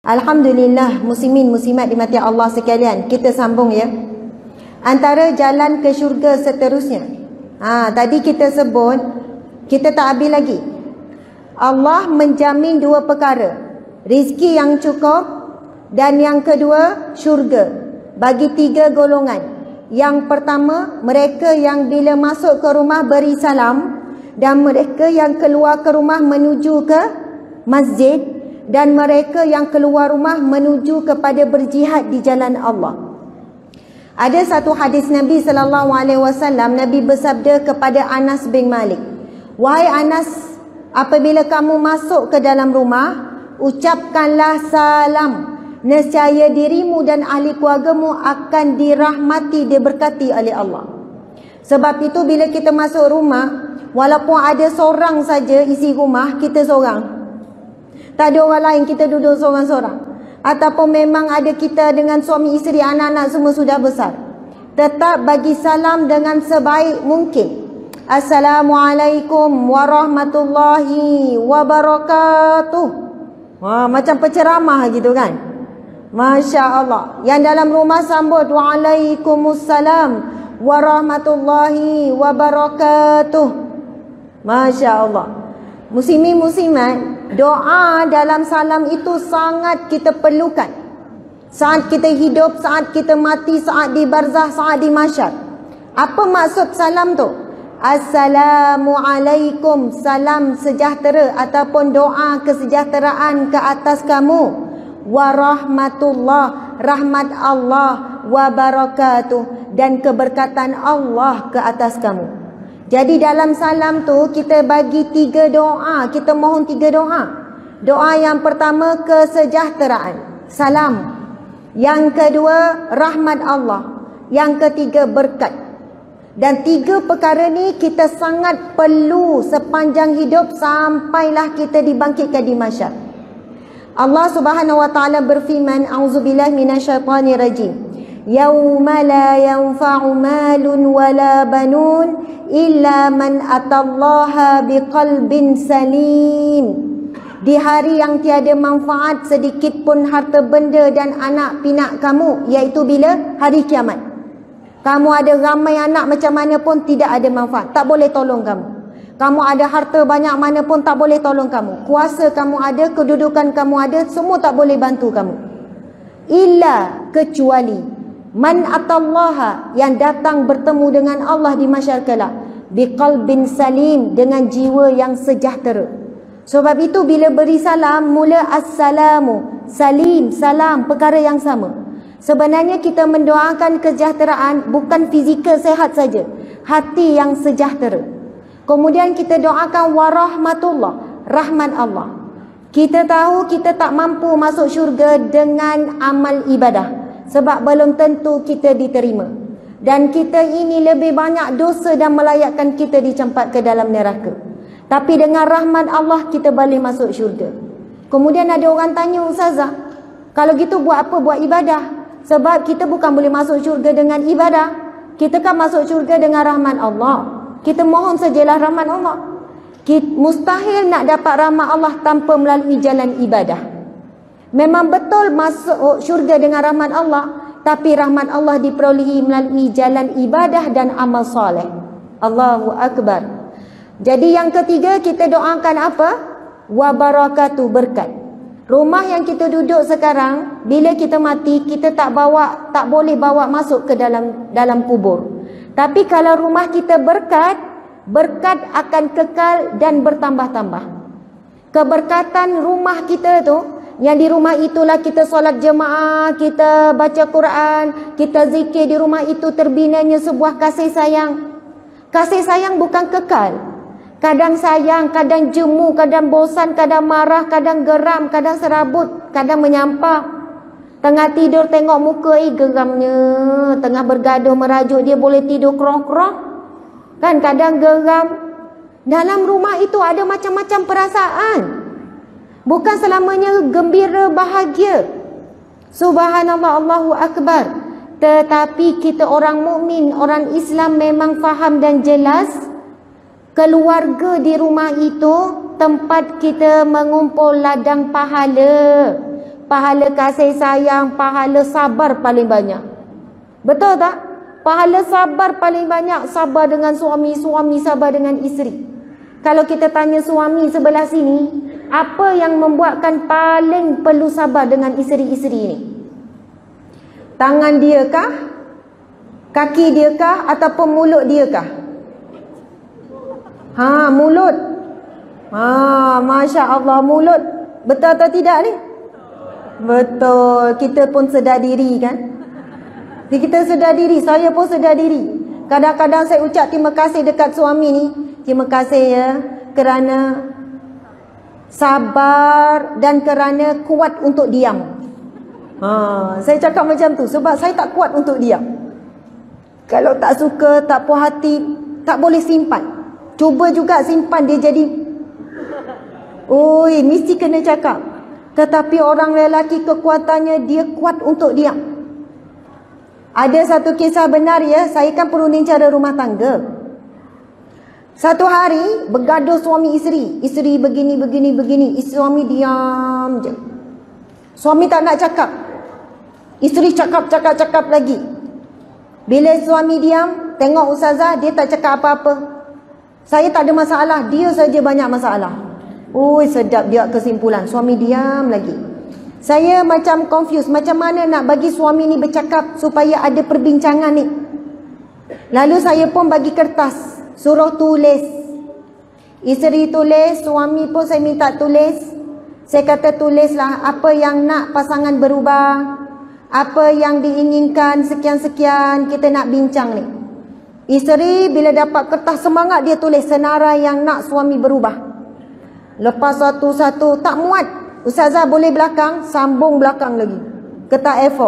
Alhamdulillah, muslimin muslimat dimati Allah sekalian. Kita sambung ya. Antara jalan ke syurga seterusnya. Tadi kita sebut, kita tak habis lagi. Allah menjamin dua perkara. Rizki yang cukup dan yang kedua syurga. Bagi tiga golongan. Yang pertama, mereka yang bila masuk ke rumah beri salam, dan mereka yang keluar ke rumah menuju ke masjid, dan mereka yang keluar rumah menuju kepada berjihad di jalan Allah. Ada satu hadis Nabi SAW, Nabi bersabda kepada Anas bin Malik, "Wahai Anas, apabila kamu masuk ke dalam rumah, ucapkanlah salam. Nescaya dirimu dan ahli keluargamu akan dirahmati, diberkati oleh Allah." Sebab itu bila kita masuk rumah, walaupun ada seorang saja isi rumah, kita seorang. Tak ada orang lain, kita duduk seorang-seorang. Ataupun memang ada kita dengan suami isteri, anak-anak semua sudah besar. Tetap bagi salam dengan sebaik mungkin. Assalamualaikum warahmatullahi wabarakatuh. Macam penceramah gitu kan. Masya Allah. Yang dalam rumah sambut Waalaikumsalam warahmatullahi wabarakatuh. Masya Allah. Muslimin muslimat, doa dalam salam itu sangat kita perlukan. Saat kita hidup, saat kita mati, saat di barzah, saat di mahsyar. Apa maksud salam tu? Assalamualaikum, salam sejahtera ataupun doa kesejahteraan ke atas kamu. Warahmatullah, rahmat Allah, wabarakatuh, dan keberkatan Allah ke atas kamu. Jadi dalam salam tu kita bagi tiga doa, kita mohon tiga doa. Doa yang pertama kesejahteraan, salam. Yang kedua rahmat Allah. Yang ketiga berkat. Dan tiga perkara ni kita sangat perlu sepanjang hidup sampailah kita dibangkitkan di mahsyar. Allah Subhanahu wa taala berfirman, auzubillahi minasyaitonir rajim. Yauma la yanfa'u malun wala banun illa man atallaha biqalbin salim. Di hari yang tiada manfaat sedikit pun harta benda dan anak pinak kamu, iaitu bila? Hari kiamat. Kamu ada ramai anak macam mana pun tidak ada manfaat, tak boleh tolong kamu. Kamu ada harta banyak mana pun tak boleh tolong kamu. Kuasa kamu ada, kedudukan kamu ada, semua tak boleh bantu kamu. Illa, kecuali man atallaha, yang datang bertemu dengan Allah di mahsyar kelak, biqalbin salim, dengan jiwa yang sejahtera. Sebab itu bila beri salam, mula assalamu, salim, salam, perkara yang sama. Sebenarnya kita mendoakan kesejahteraan bukan fizikal sehat saja, hati yang sejahtera. Kemudian kita doakan warahmatullah, rahmat Allah. Kita tahu kita tak mampu masuk syurga dengan amal ibadah, sebab belum tentu kita diterima. Dan kita ini lebih banyak dosa dan melayakkan kita dicempat ke dalam neraka. Tapi dengan rahmat Allah kita boleh masuk syurga. Kemudian ada orang tanya, Ustazah, kalau gitu buat apa buat ibadah? Sebab kita bukan boleh masuk syurga dengan ibadah. Kita kan masuk syurga dengan rahmat Allah. Kita mohon sajalah rahmat Allah. Mustahil nak dapat rahmat Allah tanpa melalui jalan ibadah. Memang betul masuk syurga dengan rahmat Allah, tapi rahmat Allah diperolehi melalui jalan ibadah dan amal soleh. Allahu Akbar. Jadi yang ketiga kita doakan apa? Wabarakatuh, berkat. Rumah yang kita duduk sekarang, bila kita mati, kita tak boleh bawa masuk ke dalam kubur. Tapi kalau rumah kita berkat, berkat akan kekal dan bertambah-tambah. Keberkatan rumah kita tu, yang di rumah itulah kita solat jemaah, kita baca Quran, kita zikir, di rumah itu terbinanya sebuah kasih sayang. Kasih sayang bukan kekal. Kadang sayang, kadang jemu, kadang bosan, kadang marah, kadang geram, kadang serabut, kadang menyampah. Tengah tidur tengok muka, geramnya. Tengah bergaduh merajuk, dia boleh tidur krong-krong. Kan kadang geram. Dalam rumah itu ada macam-macam perasaan. Bukan selamanya gembira, bahagia. Subhanallah, Allahu Akbar. Tetapi kita orang mukmin, orang Islam memang faham dan jelas, keluarga di rumah itu tempat kita mengumpul ladang pahala. pahala kasih sayang, pahala sabar paling banyak. Betul tak? Pahala sabar paling banyak. Sabar dengan suami, suami sabar dengan isteri. Kalau kita tanya suami sebelah sini, apa yang membuatkan paling perlu sabar dengan isteri-isteri ini? Tangan dia kah? Kaki dia kah? Ataupun mulut dia kah? Mulut. Masya Allah, mulut. Betul atau tidak ni? Betul. Kita pun sedar diri kan? Kita sedar diri. Saya pun sedar diri. Kadang-kadang saya ucap terima kasih dekat suami ni. Terima kasih ya kerana sabar dan kerana kuat untuk diam. Saya cakap macam tu sebab saya tak kuat untuk diam. Kalau tak suka, tak puas hati, tak boleh simpan. Cuba juga simpan, dia jadi mesti kena cakap. Tetapi orang lelaki kekuatannya dia kuat untuk diam. Ada satu kisah benar ya, saya kan perunding cara rumah tangga. Satu hari bergaduh suami isteri. Isteri begini. Suami diam je. Suami tak nak cakap. Isteri cakap lagi. Bila suami diam, tengok ustazah, dia tak cakap apa-apa. Saya tak ada masalah, dia saja banyak masalah. Sedap dia kesimpulan. Suami diam lagi. Saya macam confused. Macam mana nak bagi suami ni bercakap supaya ada perbincangan ni. Lalu saya pun bagi kertas, suruh tulis. Isteri tulis, suami pun saya minta tulis. Saya kata tulislah apa yang nak pasangan berubah, apa yang diinginkan, sekian-sekian kita nak bincang ni. Isteri bila dapat kertas semangat dia tulis senarai yang nak suami berubah. Lepas satu-satu tak muat. Ustazah boleh belakang, sambung belakang lagi. Kertas A4.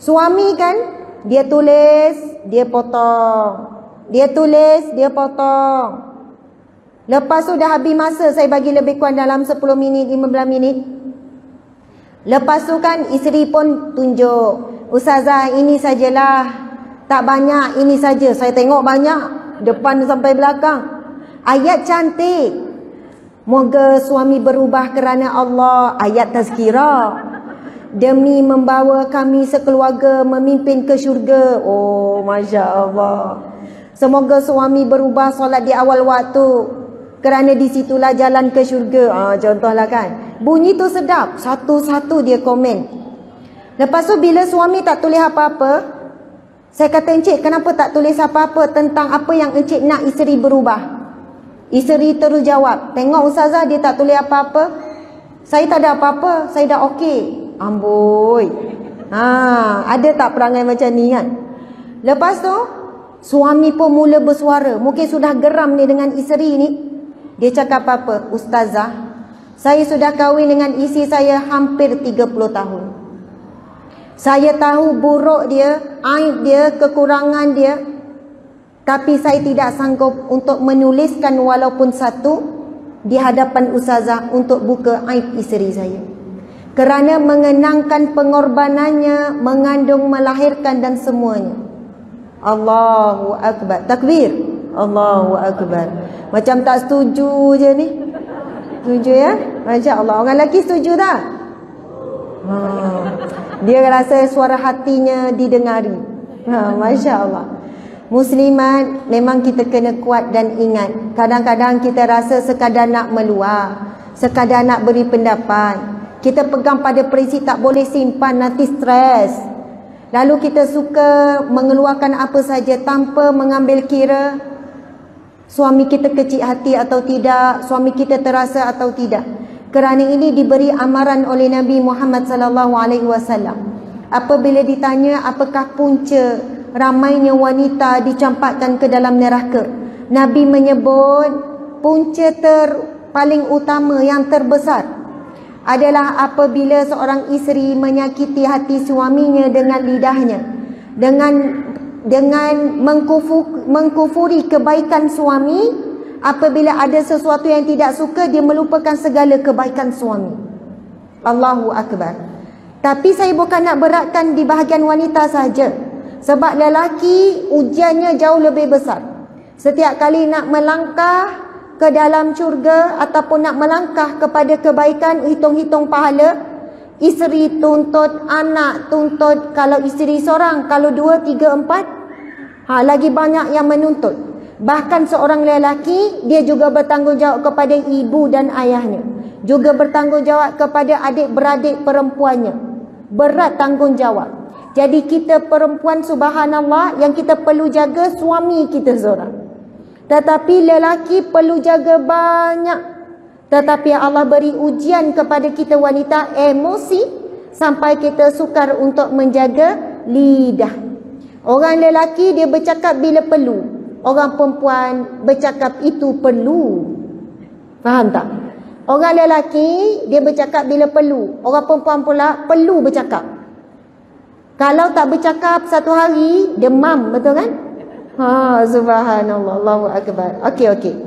Suami kan, dia tulis, dia potong. Dia tulis, dia potong. Lepas tu dah habis masa, saya bagi lebih kurang dalam 10 minit, 15 minit. Lepas tu kan isteri pun tunjuk. Ustazah ini sajalah. Tak banyak, ini saja. Saya tengok banyak. Depan sampai belakang. Ayat cantik. Moga suami berubah kerana Allah. Ayat tazkirah. Demi membawa kami sekeluarga memimpin ke syurga. Masya Allah. Semoga suami berubah solat di awal waktu. Kerana disitulah jalan ke syurga. Contohlah kan. Bunyi tu sedap. Satu-satu dia komen. Lepas tu bila suami tak tulis apa-apa, saya kata, encik kenapa tak tulis apa-apa tentang apa yang encik nak isteri berubah? Isteri terus jawab, tengok ustazah dia tak tulis apa-apa. Saya tak ada apa-apa, saya dah okey. Amboi. Ada tak perangai macam ni kan? Lepas tu, suami pun mula bersuara. Mungkin sudah geram ni dengan isteri ni. Dia cakap apa? Ustazah, saya sudah kahwin dengan isteri saya hampir 30 tahun. Saya tahu buruk dia, aib dia, kekurangan dia. Tapi saya tidak sanggup untuk menuliskan walaupun satu di hadapan ustazah untuk buka aib isteri saya. Kerana mengenangkan pengorbanannya, mengandung, melahirkan dan semuanya. Allahu Akbar. Takbir. Allahu Akbar. Macam tak setuju je ni. Setuju ya? Masya Allah. Orang lelaki setuju tak? Dia rasa suara hatinya didengari. Masya Allah. Muslimat, memang kita kena kuat dan ingat. Kadang-kadang kita rasa sekadar nak meluah, sekadar nak beri pendapat. Kita pegang pada prinsip tak boleh simpan, nanti stres. Lalu kita suka mengeluarkan apa saja tanpa mengambil kira suami kita kecil hati atau tidak, suami kita terasa atau tidak. Kerana ini diberi amaran oleh Nabi Muhammad SAW. Apabila ditanya apakah punca ramainya wanita dicampakkan ke dalam neraka, Nabi menyebut punca paling utama yang terbesar adalah apabila seorang isteri menyakiti hati suaminya dengan lidahnya, dengan mengkufuri kebaikan suami. Apabila ada sesuatu yang tidak suka, dia melupakan segala kebaikan suami. Allahu Akbar. Tapi saya bukan nak beratkan di bahagian wanita saja. Sebab lelaki ujiannya jauh lebih besar. Setiap kali nak melangkah ke dalam syurga ataupun nak melangkah kepada kebaikan, hitung-hitung pahala, Isteri tuntut, anak tuntut. Kalau isteri seorang, kalau 2, 3, 4, lagi banyak yang menuntut. Bahkan seorang lelaki, dia juga bertanggungjawab kepada ibu dan ayahnya, juga bertanggungjawab kepada adik-beradik perempuannya. Berat tanggungjawab. Jadi kita perempuan, subhanallah, yang kita perlu jaga suami kita seorang. Tetapi lelaki perlu jaga banyak. Tetapi Allah beri ujian kepada kita wanita, emosi, sampai kita sukar untuk menjaga lidah. Orang lelaki dia bercakap bila perlu, orang perempuan bercakap itu perlu. Faham tak? Orang lelaki dia bercakap bila perlu, orang perempuan pula perlu bercakap. Kalau tak bercakap satu hari, demam, betul kan? Subhanallah, Allahu akbar. Okey.